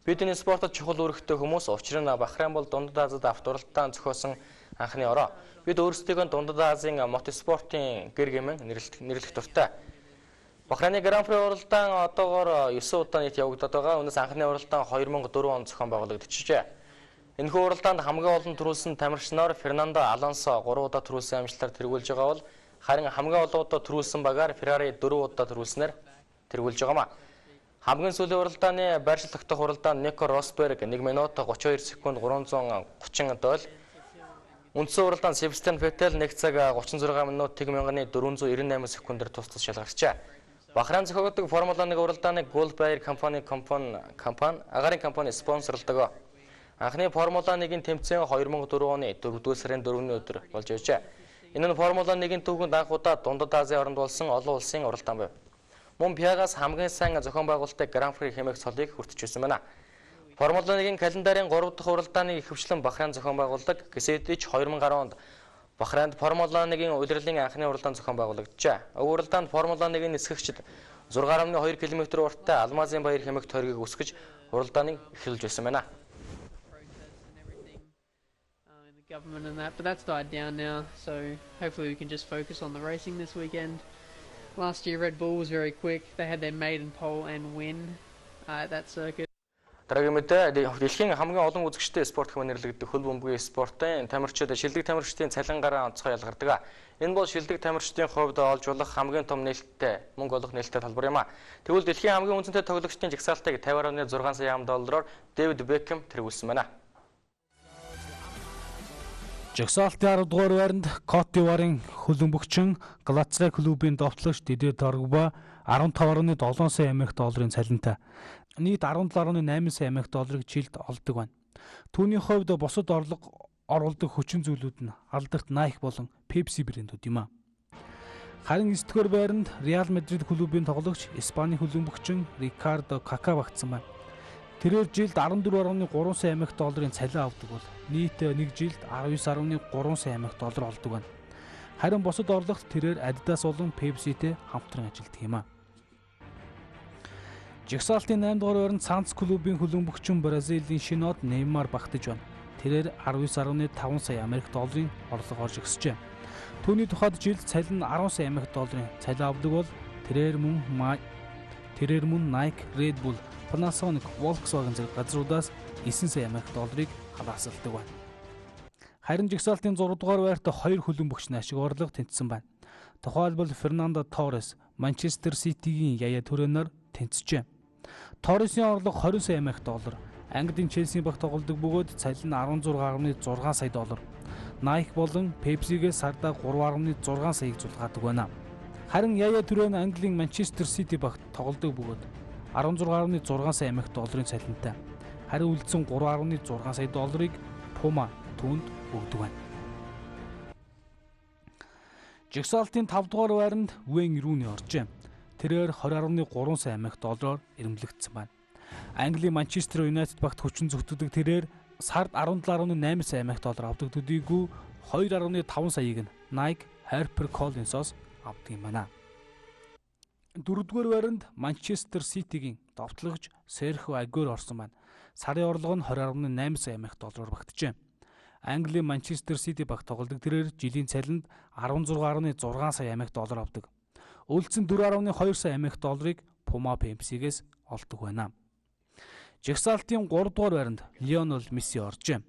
Бидний спортод чухал үүрэгтэй хүмүүс учир нь Бахрейн бол Дундад Азид автуралтаан зохиосон анхны ороо. Бид өөрсдөө Дундад Азийн мотоспортын гэр гэмэн нэрлэх дуртай. Бахрейны Гран При уралдаан одоогоор 9 удаа нийт явагдаад байгаа. Үүнээс анхны уралдаан 2004 онд зохион байгуулагдчихжээ. Энэхүү уралдаанд хамгийн олон төрүүлсэн тамирчнаар Фернандо Алонсо 3 удаа төрүүлсэн амжилтаар тэргүүлж байгаа бол харин хамгийн олон удаа төрүүлсэн багаар Феррари 4 удаа төрүүлснээр тэргүүлж байгаамаа. Хамгийн сүүлийн уралдааны байршил тогтоох уралдаанд Нико Росберг 1 минут 32 секунд 330 дойл. Үндсэн уралдаанд Себастьян Феттел 1 цаг 36 минут 1498 секундээр тусдас шалгарчээ. Бахрейн зохиогддог Формула 1 уралдааныг Goldbeer компани агаарын компани спонсорлдог. Анхны Формула 1-ийн тэмцээн 2004 оны 4-р сарын 4-ний өдөр болж байжээ. Энэ нь Формула 1-ийн түүхэнд анх удаа Дундад Азийн оронд болсон олон улсын уралдаан байв. Мөн Пиагаас хамгийн сайн зохион байгуулалтыг Гран При хэмээх цолыг хүртэж байна. Формула 1-ийн календарын 3 дахь уралдааны ихэвчлэн Бахрейн зохион байгуулдаг. Гэсэдэж 2010 онд Бахрейнд Формула 1-ийн удирдлын анхны уралдаан зохион байгуулагджээ. Уралдаанд Формула 1-ийн нисгэгчид 6.2 км урттай Алмазын баяр хэмээх тойргийг үсгэж уралдааныг эхлүүлж байсан байна. Government and that, but that's died down now, so hopefully we can just focus on the racing this weekend. Last year Red Bull was very quick. They had their maiden pole and win at that circuit. Дараагийн мэдээ дэлхийн хамгийн олон үзэгчтэй спорт хэмээн нэрлэгдэх хөл бөмбөгийн спортын тамирчид шилдэг тамирчдын цалингараа онцгой ялгардаг. Энэ бол шилдэг тамирчдын хувьд олж болох хамгийн том нээлттэй мөнгө олох нээлттэй талбар юм а. Тэгвэл дэлхийн хамгийн үнэтэй тоглогчдын жагсаалтыг 50.6 сая $50 Дэвид Бекхэм тэргүүлсэн байна. Жагсаалтын 10 дугаар байранд Кот д'Ивуарын хөлбөмбөгчин Глацрэ клубын довтлогч Дидье Дрогба 15.7 сая $50 цалинтай. Нийт 17.8 сая $50 жилд олдог байна. Түүний хувьд бусад оруулдаг хүчин зүйлүүд нь алдагт Nike болон Pepsi брэндүүд юм а. Харин 9 дугаар байранд Реал Мадрид клубын тоглогч Испаний хөлбөмбөгчин Рикардо Кака багтсан байна. Тэрээр жилд 14.3 сая $50 цалин авдаг бол нийт нэг жилд 19.3 сая $50 олдог байна. Харин бусад орлогот тэрээр Adidas болон Pepsi-тэй хамтран ажилладаг юм а. Жагсаалтын 8 дугаар байранд Санц клубын хөлбөмбөгчин Бразилийн шинод Неймар багтаж байна. Тэрээр 19.5 сая $10 орлого орж өгсөжээ. Түүний тухайд жилд цалин 10 сая $10 цалин авдаг бол тэрээр мөн Nike, Red Bull, Panasonic, Volkswagen зэрэг газруудаас 9 сая $10 халаасалдаг байна. Харин жагсаалтын 6 дугаар байрт 2 хөлбөмбөгчний ашиг орлого тэнцсэн байна. Тухайлбал Фернандо Торрес Манчестер Ситигийн Яя Төрөнөөр тэнцжээ. Торресын орлого 20 сая $10, Английн Челси багт тоглодог бөгөөд цалин 16.6 сая $. Nike болон Pepsi-гээ сардаа 3.6 саяг зулгаадаг байна. Харин Яя Төрөн Английн Манчестер Сити багт тоглодог бөгөөд 16.6 сая $10 цалинтай. Харин үлдсэн 3.6 сая $-ыг Puma түүнд өгдөг байна. Жагсаалтын 5 дугаар байранд Wayne Rooney оржээ. Тэрээр 20.3 сая $10 ирэмблэгдсэн байна. Английн Манчестер Юнайтед багт хүчин зөвтгдөг тэрээр сард 17.8 сая $10 авдаг төдийгүй 2.5 саяыг нь Nike Harper Collins-оос авдаг юм байна. 4-р байранд Манчестер Ситигийн довтлогч Серхио Агуэро орсон байна. Сарын орлого нь 20.8 сая $10 багтжээ. Английн Манчестер Сити багт тоглодог тэрээр жилийн цалинд 16.6 сая $10 авдаг. Үлдсэн 4.2 сая $10-ыг Puma Pepsi-гээс олдог байна. Жагсаалтын 3 дугаар байранд Лионел Месси оржээ.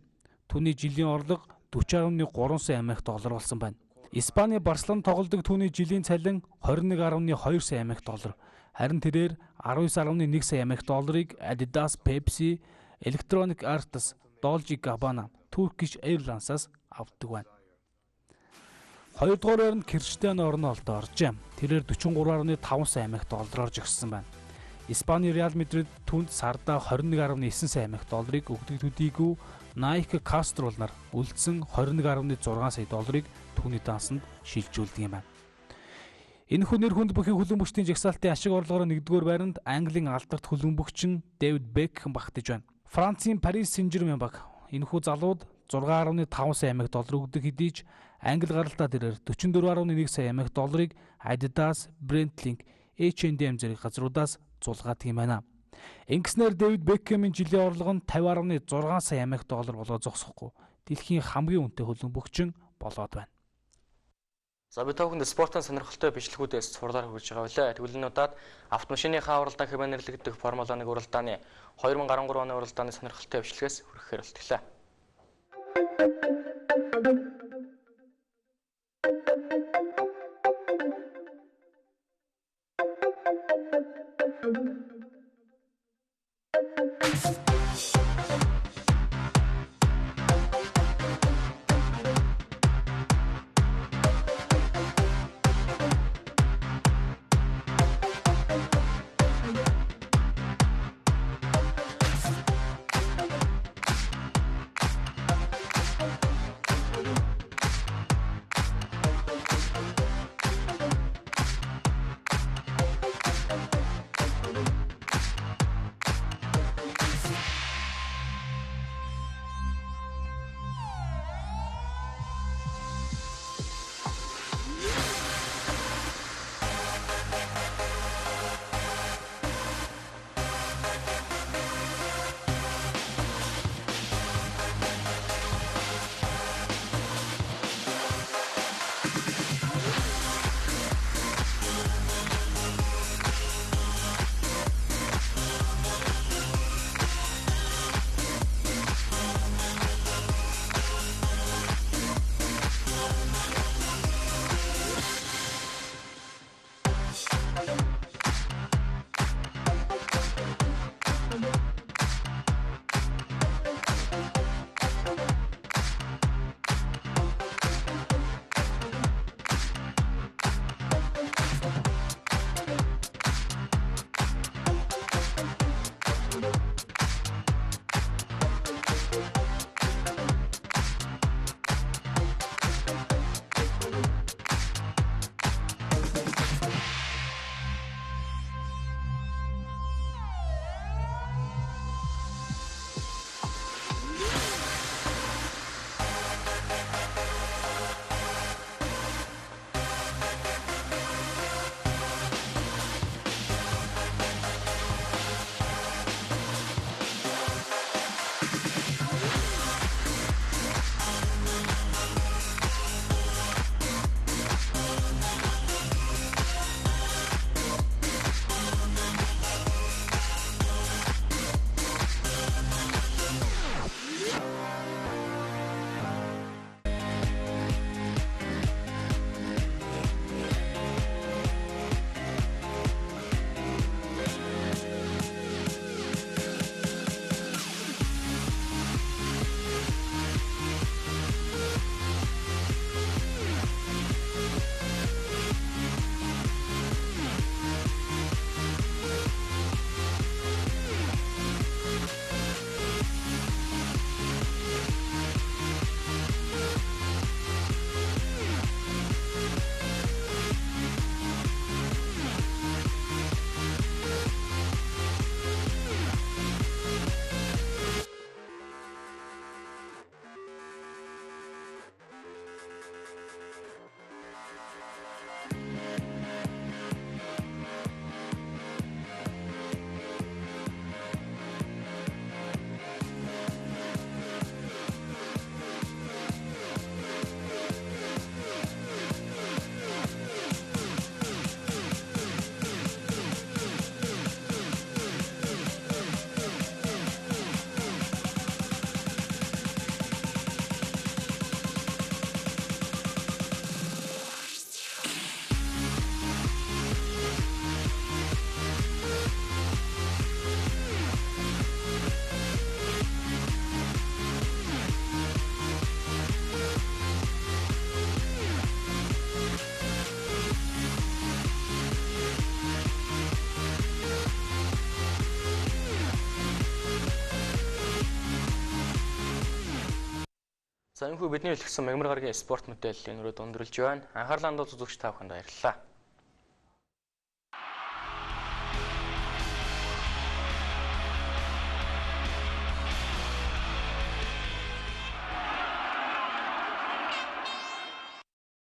Түүний жилийн орлого 40.3 сая $10 болсон байна. Испани Барселона тоглодог түүний жилийн цалин 21.2 сая $10. Харин тэрээр 19.1 сая $10-ыг Adidas, Pepsi, Electronic Arts, Dolce & Gabbana, Turkish Airlines-аас авдаг байна. 2 дугаар байранд Криштиано Роналдо оржээ. Тэрээр 43.5 сая $10 орж өгсөн байна. Испани Реал Мадрид түүнд сардаа 21.9 сая $10-ыг өгдөг төдийгүй Nike Castrol нар үлдсэн 21.6 сая $-ыг түүний дансанд шилжүүлдэг юм байна. Энэхүү нэр хүнд бүхий хөлбөмбөгчдийн жагсаалтын ашиг орлогоор 1-р байранд Английн алдарт хөлбөмбөгчин Дэвид Бекхэм багтаж байна. Францын Paris Saint-Germain баг энэхүү залууд 6.5 сая $10 өгдөг хэдий ч Англи гаралтаа тэрээр 44.1 сая $10-ыг Adidas, Breitling, H&M зэрэг газруудаас зулгаадаг юм байна. Ингэснээр Дэвид Бекхэмийн жилийн орлого нь 50.6 сая америк доллар болоо зогсохгүй дэлхийн хамгийн үнэтэй хөлбөмбөгчин болоод байна. За би төвхөнд спортын сонирхолтой бичлэгүүдээс сурлаар хүргэж байгаа байлаа. Тэгвэл энэ удаад автомашиныхаа уралдаан хэмээн нэрлэгдэх Формула 1 уралдааны 2013 оны уралдааны сонирхолтой бичлэгээс хүргэхээр болтглоо. За энэ хүү бидний хэлсэн мягмар гарагийн спорт мэдээллийн өрөө дундруулж байна. Анхаарлаа хандуул үзэгч та бүхэнд баярлалаа.